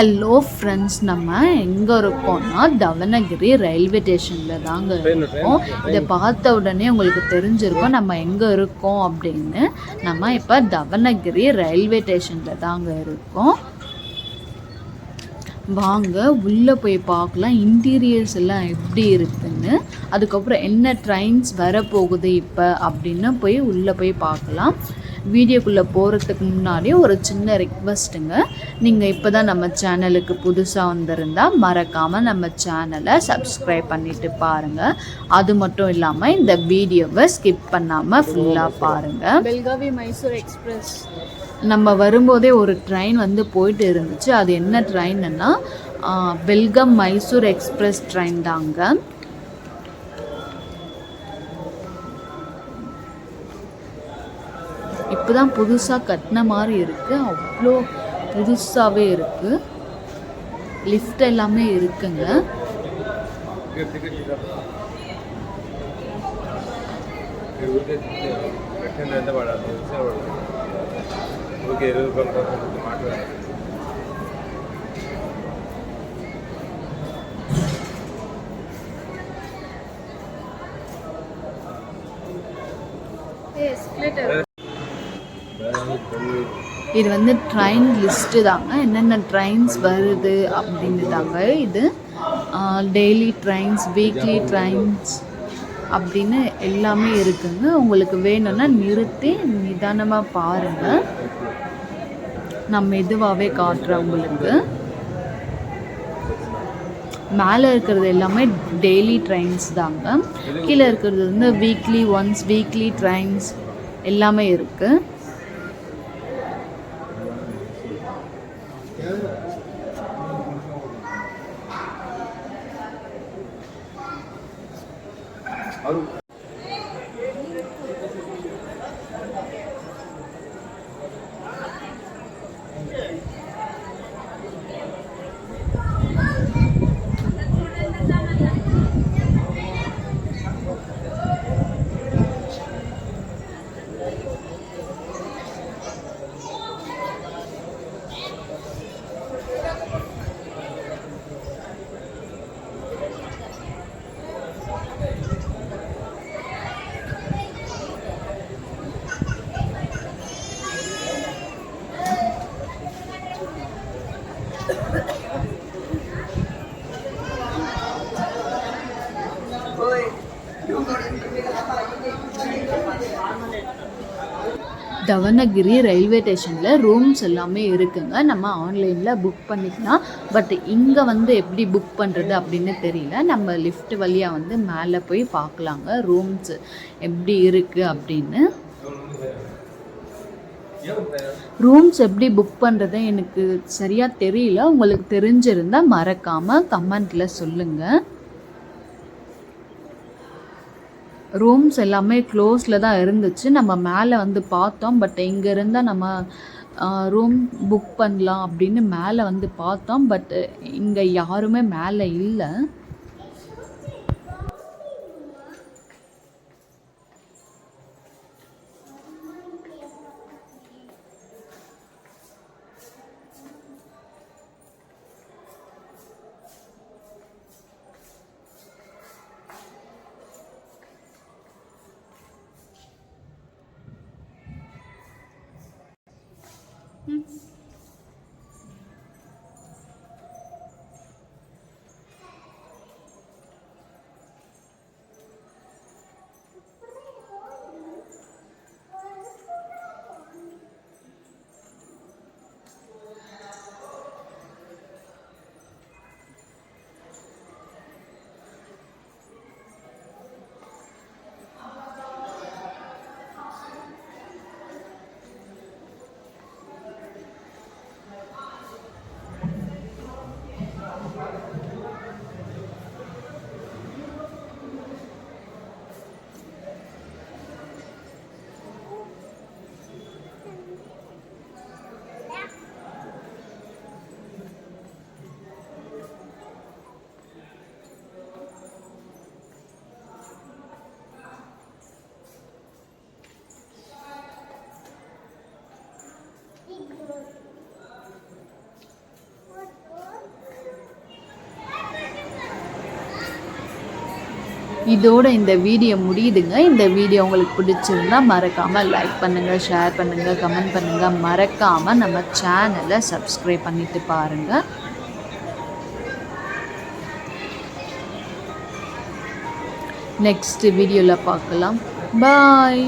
Hello friends, நம்ம எங்கே இருக்கோம்னா தவனகிரி ரயில்வே ஸ்டேஷனில் தாங்க இருக்கோம். இதை பார்த்த உடனே உங்களுக்கு தெரிஞ்சிருக்கும் நம்ம எங்கே இருக்கோம் அப்படின்னு. நம்ம இப்போ தவனகிரி ரயில்வே ஸ்டேஷனில் தாங்க இருக்கோம். வாங்க உள்ளே போய் பார்க்கலாம் இன்டீரியர்ஸ் எல்லாம் எப்படி இருக்குன்னு, அதுக்கப்புறம் என்ன ட்ரெயின்ஸ் வரப்போகுது இப்போ அப்படின்னு போய் உள்ளே போய் பார்க்கலாம். வீடியோக்குள்ளே போகிறதுக்கு முன்னாடி ஒரு சின்ன ரிக்வெஸ்ட்டுங்க. நீங்கள் இப்போ தான் நம்ம சேனலுக்கு புதுசாக வந்திருந்தால் மறக்காமல் நம்ம சேனலை சப்ஸ்கிரைப் பண்ணிவிட்டு பாருங்கள். அது மட்டும் இல்லாமல் இந்த வீடியோவை ஸ்கிப் பண்ணாமல் ஃபுல்லாக பாருங்கள். பெல்காவி மைசூர் எக்ஸ்பிரஸ் நம்ம வரும்போதே ஒரு ட்ரெயின் வந்து போயிட்டு இருந்துச்சு. அது என்ன ட்ரெயின்னா பெல்காம் மைசூர் எக்ஸ்பிரஸ் ட்ரெயின் தாங்க. இப்போ தான் புதுசாக கட்டின மாதிரி இருக்குது. அவ்வளோ புதுசாகவே இருக்குது. லிஃப்ட் எல்லாமே இருக்குங்க. இது வந்து ட்ரெயின் லிஸ்ட்டு தாங்க, என்னென்ன ட்ரெயின்ஸ் வருது அப்படின்னு தாங்க இது. டெய்லி ட்ரெயின்ஸ், வீக்லி ட்ரெயின்ஸ் அப்படின்னு எல்லாமே இருக்குங்க. உங்களுக்கு வேணும்னா நிறுத்தி நிதானமாக பாருங்கள். நான் மெதுவாகவே காட்டுறேன் உங்களுக்கு. மேலே இருக்கிறது எல்லாமே டெய்லி ட்ரெயின்ஸ் தாங்க. கீழே இருக்கிறது வந்து வீக்லி ஒன்ஸ், வீக்லி ட்ரெயின்ஸ் எல்லாமே இருக்குது. தவனகிரி ரயில்வே ஸ்டேஷனில் ரூம்ஸ் எல்லாமே இருக்குங்க. நம்ம ஆன்லைனில் புக் பண்ணிக்கலாம். பட் இங்கே வந்து எப்படி புக் பண்ணுறது அப்படின்னு தெரியல. நம்ம லிஃப்ட் வழியாக வந்து மேலே போய் பார்க்கலாங்க ரூம்ஸ் எப்படி இருக்குது அப்படின்னு. ரூம்ஸ் எப்படி புக் பண்ணுறது எனக்கு சரியாக தெரியல. உங்களுக்கு தெரிஞ்சிருந்தால் மறக்காமல் கமெண்ட்டில் சொல்லுங்கள். ரூம்ஸ் எல்லாமே க்ளோஸில் தான் இருந்துச்சு. நம்ம மேலே வந்து பார்த்தோம். பட் இங்கே இருந்தால் நம்ம ரூம் புக் பண்ணலாம் அப்படின்னு மேலே வந்து பார்த்தோம். பட் இங்கே யாருமே மேலே இல்லை. இதோட இந்த வீடியோ முடியுதுங்க. இந்த வீடியோ உங்களுக்கு பிடிச்சிருந்தா மறக்காமல் லைக் பண்ணுங்கள், ஷேர் பண்ணுங்கள், கமெண்ட் பண்ணுங்கள். மறக்காமல் நம்ம சேனலை சப்ஸ்கிரைப் பண்ணிட்டு பாருங்கள். நெக்ஸ்ட் வீடியோவில் பார்க்கலாம். பாய்.